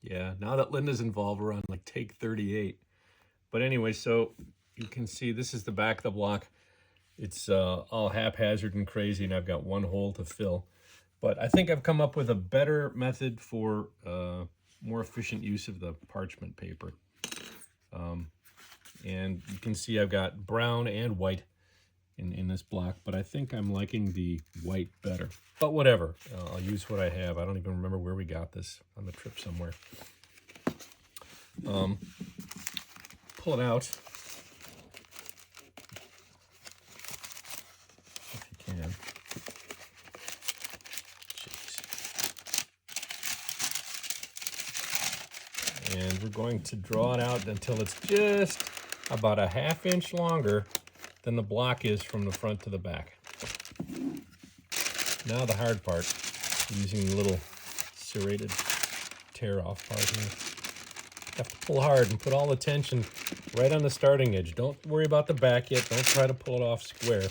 Yeah, now that Linda's involved, we're on like take 38. But anyway, so you can see this is the back of the block. It's all haphazard and crazy, and I've got one hole to fill. But I think I've come up with a better method for more efficient use of the parchment paper. And you can see I've got brown and white in this block, but I think I'm liking the white better. But whatever, I'll use what I have. I don't even remember where we got this, on the trip somewhere. Pull it out if you can. Jeez. And we're going to draw it out until it's just about a ½ inch longer than the block is from the front to the back. Now the hard part, using the little serrated tear off part here. You have to pull hard and put all the tension right on the starting edge. Don't worry about the back yet. Don't try to pull it off square.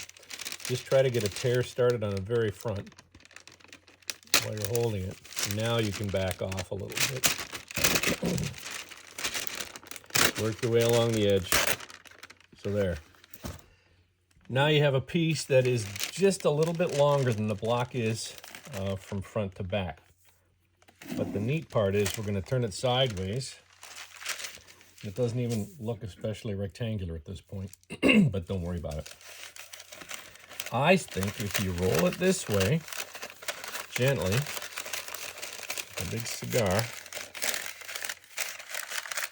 Just try to get a tear started on the very front while you're holding it. Now you can back off a little bit. Work your way along the edge. So there. Now you have a piece that is just a little bit longer than the block is from front to back. But the neat part is we're going to turn it sideways. It doesn't even look especially rectangular at this point, but don't worry about it. I think if you roll it this way, gently, a big cigar,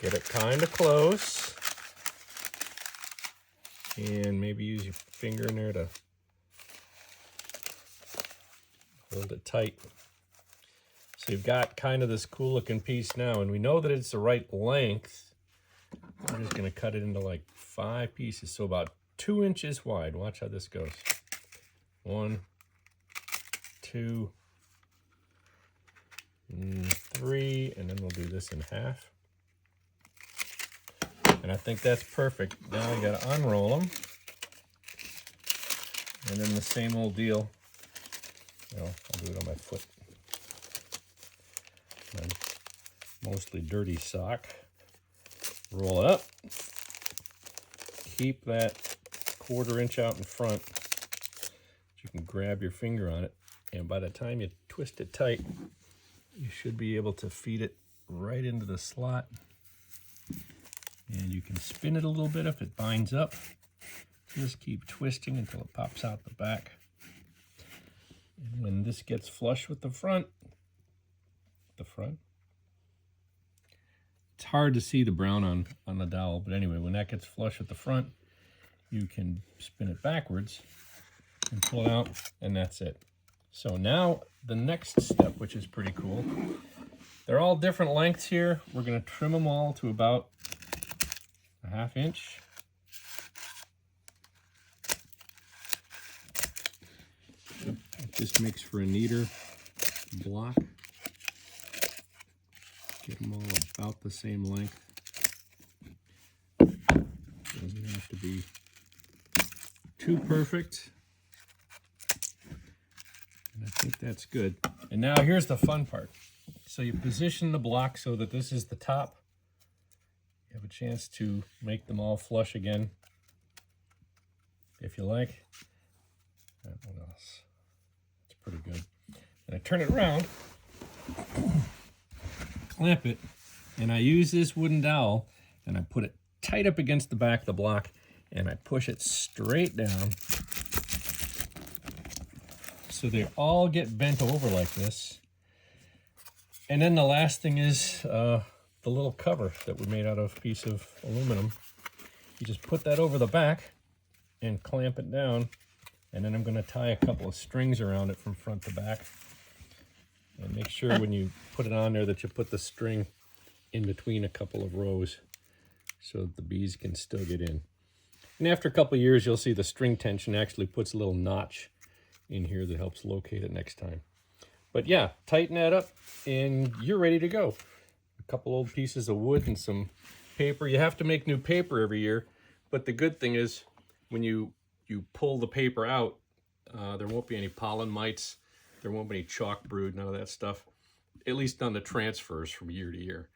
get it kind of close, and maybe use your finger in there to hold it tight. So you've got kind of this cool looking piece now, and we know that it's the right length. I'm just going to cut it into like 5 pieces, so about 2 inches wide. Watch how this goes. 1, 2, 3, and then we'll do this in half. And I think that's perfect. Now we got to unroll them. And then the same old deal. Well, I'll do it on my foot. My mostly dirty sock. Roll it up. Keep that 1/4 inch out in front. You can grab your finger on it. And by the time you twist it tight, you should be able to feed it right into the slot. And you can spin it a little bit if it binds up. Just keep twisting until it pops out the back. And when this gets flush with the front, it's hard to see the brown on the dowel, but anyway, when that gets flush with the front, you can spin it backwards and pull it out, and that's it. So now the next step, which is pretty cool, they're all different lengths here. We're going to trim them all to about a ½ inch. It just makes for a neater block. Get them all about the same length. Doesn't have to be too perfect. And I think that's good. And now here's the fun part. So you position the block so that this is the top. You have a chance to make them all flush again, if you like. And what else? It's pretty good. And I turn it around, clamp it, and I use this wooden dowel, and I put it tight up against the back of the block, and I push it straight down so they all get bent over like this. And then the last thing is the little cover that we made out of a piece of aluminum. You just put that over the back and clamp it down, and then I'm going to tie a couple of strings around it from front to back. And make sure when you put it on there that you put the string in between a couple of rows so that the bees can still get in. And after a couple of years, you'll see the string tension actually puts a little notch in here that helps locate it next time. But yeah, tighten that up and you're ready to go. A couple old pieces of wood and some paper. You have to make new paper every year, but the good thing is when you pull the paper out, there won't be any pollen mites. There won't be any chalk brood, none of that stuff. at least done the transfers from year to year.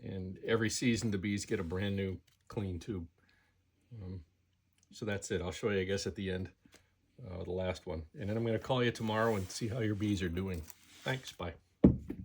And every season the bees get a brand new clean tube. So that's it. I'll show you, I guess, at the end, the last one. And then I'm going to call you tomorrow and see how your bees are doing. Thanks. Bye.